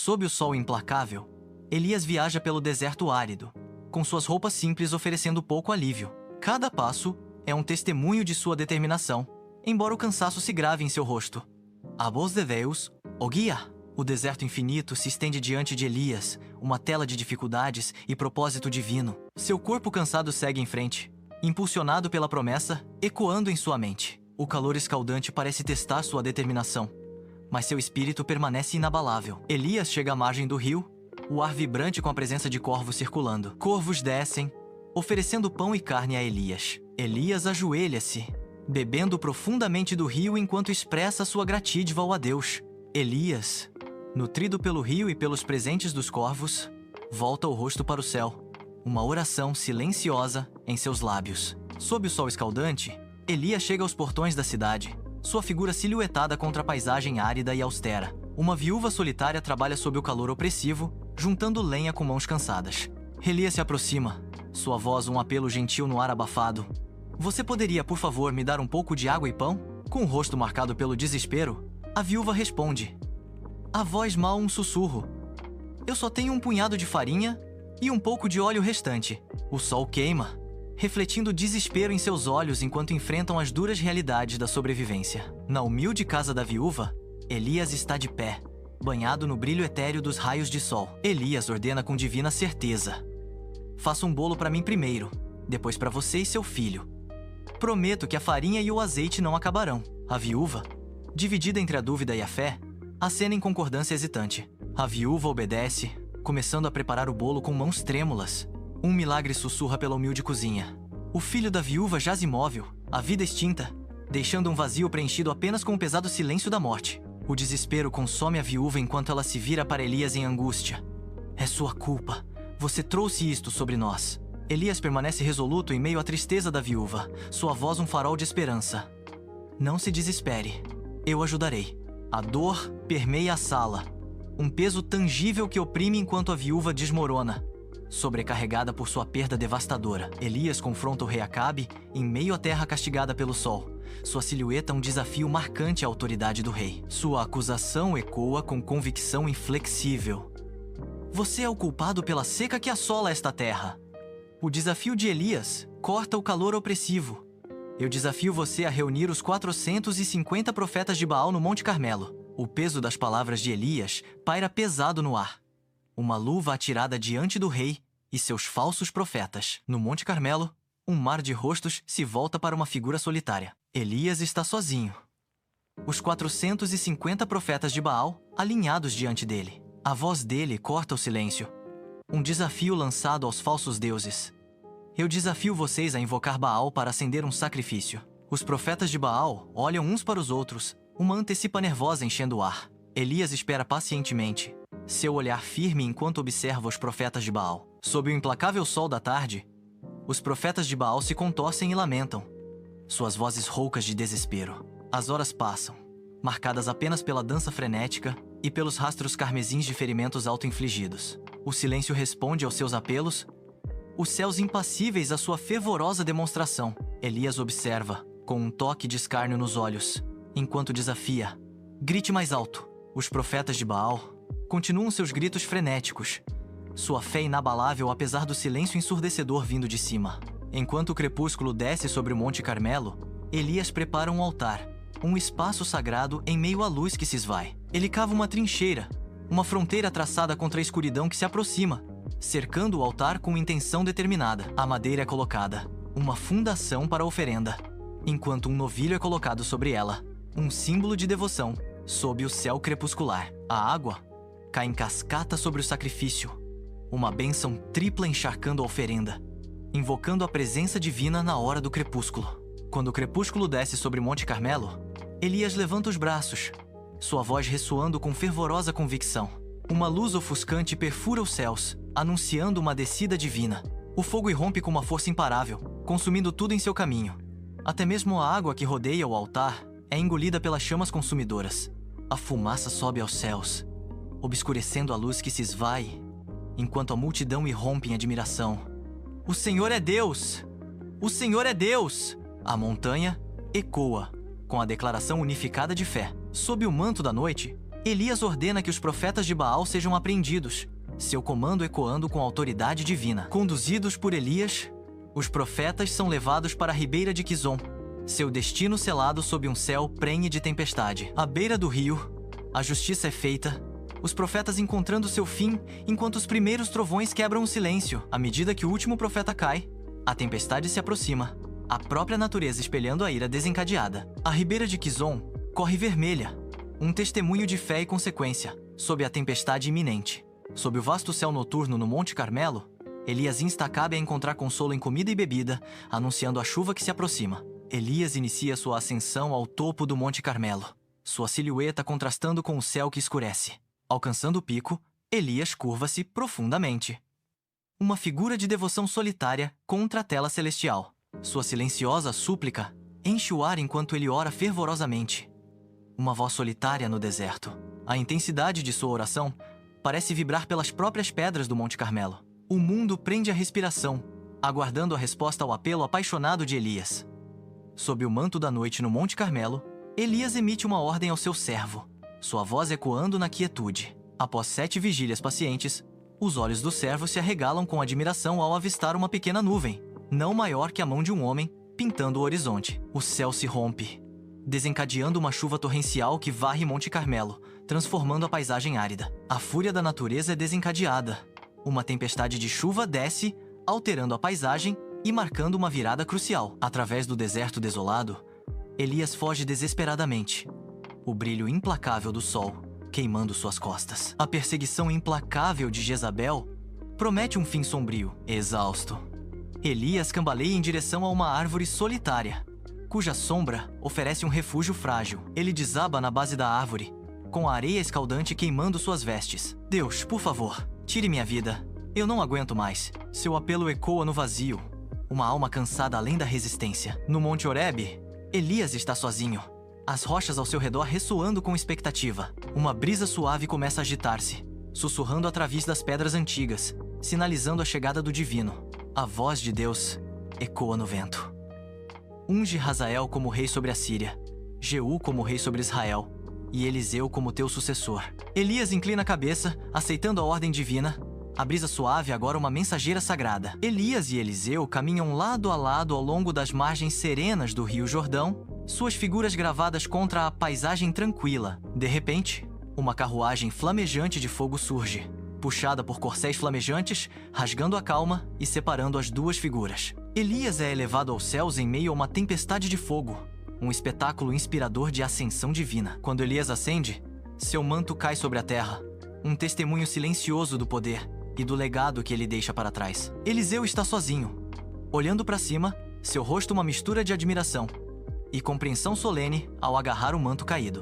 Sob o sol implacável, Elias viaja pelo deserto árido, com suas roupas simples oferecendo pouco alívio. Cada passo é um testemunho de sua determinação, embora o cansaço se grave em seu rosto. A voz de Deus o guia. O deserto infinito se estende diante de Elias, uma tela de dificuldades e propósito divino. Seu corpo cansado segue em frente, impulsionado pela promessa, ecoando em sua mente. O calor escaldante parece testar sua determinação, mas seu espírito permanece inabalável. Elias chega à margem do rio, o ar vibrante com a presença de corvos circulando. Corvos descem, oferecendo pão e carne a Elias. Elias ajoelha-se, bebendo profundamente do rio enquanto expressa sua gratidão a Deus. Elias, nutrido pelo rio e pelos presentes dos corvos, volta o rosto para o céu, uma oração silenciosa em seus lábios. Sob o sol escaldante, Elias chega aos portões da cidade, sua figura silhuetada contra a paisagem árida e austera. Uma viúva solitária trabalha sob o calor opressivo, juntando lenha com mãos cansadas. Elias se aproxima, sua voz um apelo gentil no ar abafado. Você poderia, por favor, me dar um pouco de água e pão? Com o rosto marcado pelo desespero, a viúva responde. A voz mal um sussurro. Eu só tenho um punhado de farinha e um pouco de óleo restante. O sol queima, refletindo desespero em seus olhos enquanto enfrentam as duras realidades da sobrevivência. Na humilde casa da viúva, Elias está de pé, banhado no brilho etéreo dos raios de sol. Elias ordena com divina certeza. Faça um bolo para mim primeiro, depois para você e seu filho. Prometo que a farinha e o azeite não acabarão. A viúva, dividida entre a dúvida e a fé, acena em concordância hesitante. A viúva obedece, começando a preparar o bolo com mãos trêmulas. Um milagre sussurra pela humilde cozinha. O filho da viúva jaz imóvel, a vida extinta, deixando um vazio preenchido apenas com o pesado silêncio da morte. O desespero consome a viúva enquanto ela se vira para Elias em angústia. É sua culpa. Você trouxe isto sobre nós. Elias permanece resoluto em meio à tristeza da viúva, sua voz um farol de esperança. Não se desespere. Eu ajudarei. A dor permeia a sala. Um peso tangível que oprime enquanto a viúva desmorona, sobrecarregada por sua perda devastadora. Elias confronta o rei Acabe em meio à terra castigada pelo sol. Sua silhueta um desafio marcante à autoridade do rei. Sua acusação ecoa com convicção inflexível. Você é o culpado pela seca que assola esta terra. O desafio de Elias corta o calor opressivo. Eu desafio você a reunir os 450 profetas de Baal no Monte Carmelo. O peso das palavras de Elias paira pesado no ar. Uma luva atirada diante do rei e seus falsos profetas. No Monte Carmelo, um mar de rostos se volta para uma figura solitária. Elias está sozinho. Os 450 profetas de Baal alinhados diante dele. A voz dele corta o silêncio. Um desafio lançado aos falsos deuses. Eu desafio vocês a invocar Baal para acender um sacrifício. Os profetas de Baal olham uns para os outros, uma antecipa nervosa enchendo o ar. Elias espera pacientemente, seu olhar firme enquanto observa os profetas de Baal. Sob o implacável sol da tarde, os profetas de Baal se contorcem e lamentam, suas vozes roucas de desespero. As horas passam, marcadas apenas pela dança frenética e pelos rastros carmesins de ferimentos auto-infligidos. O silêncio responde aos seus apelos, os céus impassíveis à sua fervorosa demonstração. Elias observa, com um toque de escárnio nos olhos, enquanto desafia. Grite mais alto. Os profetas de Baal continuam seus gritos frenéticos, sua fé inabalável apesar do silêncio ensurdecedor vindo de cima. Enquanto o crepúsculo desce sobre o Monte Carmelo, Elias prepara um altar, um espaço sagrado em meio à luz que se esvai. Ele cava uma trincheira, uma fronteira traçada contra a escuridão que se aproxima, cercando o altar com intenção determinada. A madeira é colocada, uma fundação para a oferenda, enquanto um novilho é colocado sobre ela, um símbolo de devoção, sob o céu crepuscular. A água cai em cascata sobre o sacrifício, uma bênção tripla encharcando a oferenda, invocando a presença divina na hora do crepúsculo. Quando o crepúsculo desce sobre Monte Carmelo, Elias levanta os braços, sua voz ressoando com fervorosa convicção. Uma luz ofuscante perfura os céus, anunciando uma descida divina. O fogo irrompe com uma força imparável, consumindo tudo em seu caminho. Até mesmo a água que rodeia o altar é engolida pelas chamas consumidoras. A fumaça sobe aos céus, obscurecendo a luz que se esvai, enquanto a multidão irrompe em admiração. O Senhor é Deus! O Senhor é Deus! A montanha ecoa, com a declaração unificada de fé. Sob o manto da noite, Elias ordena que os profetas de Baal sejam apreendidos, seu comando ecoando com autoridade divina. Conduzidos por Elias, os profetas são levados para a ribeira de Quizon, seu destino selado sob um céu prenhe de tempestade. À beira do rio, a justiça é feita, os profetas encontrando seu fim, enquanto os primeiros trovões quebram o silêncio. À medida que o último profeta cai, a tempestade se aproxima, a própria natureza espelhando a ira desencadeada. A ribeira de Quizon corre vermelha, um testemunho de fé e consequência, sob a tempestade iminente. Sob o vasto céu noturno no Monte Carmelo, Elias insta Acabe a encontrar consolo em comida e bebida, anunciando a chuva que se aproxima. Elias inicia sua ascensão ao topo do Monte Carmelo, sua silhueta contrastando com o céu que escurece. Alcançando o pico, Elias curva-se profundamente. Uma figura de devoção solitária contra a tela celestial. Sua silenciosa súplica enche o ar enquanto ele ora fervorosamente. Uma voz solitária no deserto. A intensidade de sua oração parece vibrar pelas próprias pedras do Monte Carmelo. O mundo prende a respiração, aguardando a resposta ao apelo apaixonado de Elias. Sob o manto da noite no Monte Carmelo, Elias emite uma ordem ao seu servo, sua voz ecoando na quietude. Após 7 vigílias pacientes, os olhos do servo se arregalam com admiração ao avistar uma pequena nuvem, não maior que a mão de um homem, pintando o horizonte. O céu se rompe, desencadeando uma chuva torrencial que varre Monte Carmelo, transformando a paisagem árida. A fúria da natureza é desencadeada. Uma tempestade de chuva desce, alterando a paisagem e marcando uma virada crucial. Através do deserto desolado, Elias foge desesperadamente, o brilho implacável do sol queimando suas costas. A perseguição implacável de Jezabel promete um fim sombrio. Exausto, Elias cambaleia em direção a uma árvore solitária, cuja sombra oferece um refúgio frágil. Ele desaba na base da árvore, com a areia escaldante queimando suas vestes. Deus, por favor, tire minha vida. Eu não aguento mais. Seu apelo ecoa no vazio, uma alma cansada além da resistência. No Monte Horebe, Elias está sozinho, as rochas ao seu redor ressoando com expectativa. Uma brisa suave começa a agitar-se, sussurrando através das pedras antigas, sinalizando a chegada do divino. A voz de Deus ecoa no vento. Unge Hazael como rei sobre a Síria, Jeú como rei sobre Israel, e Eliseu como teu sucessor. Elias inclina a cabeça, aceitando a ordem divina. A brisa suave agora uma mensageira sagrada. Elias e Eliseu caminham lado a lado ao longo das margens serenas do rio Jordão, suas figuras gravadas contra a paisagem tranquila. De repente, uma carruagem flamejante de fogo surge, puxada por corcéis flamejantes, rasgando a calma e separando as duas figuras. Elias é elevado aos céus em meio a uma tempestade de fogo, um espetáculo inspirador de ascensão divina. Quando Elias ascende, seu manto cai sobre a terra, um testemunho silencioso do poder e do legado que ele deixa para trás. Eliseu está sozinho, olhando para cima, seu rosto uma mistura de admiração e compreensão solene ao agarrar o manto caído.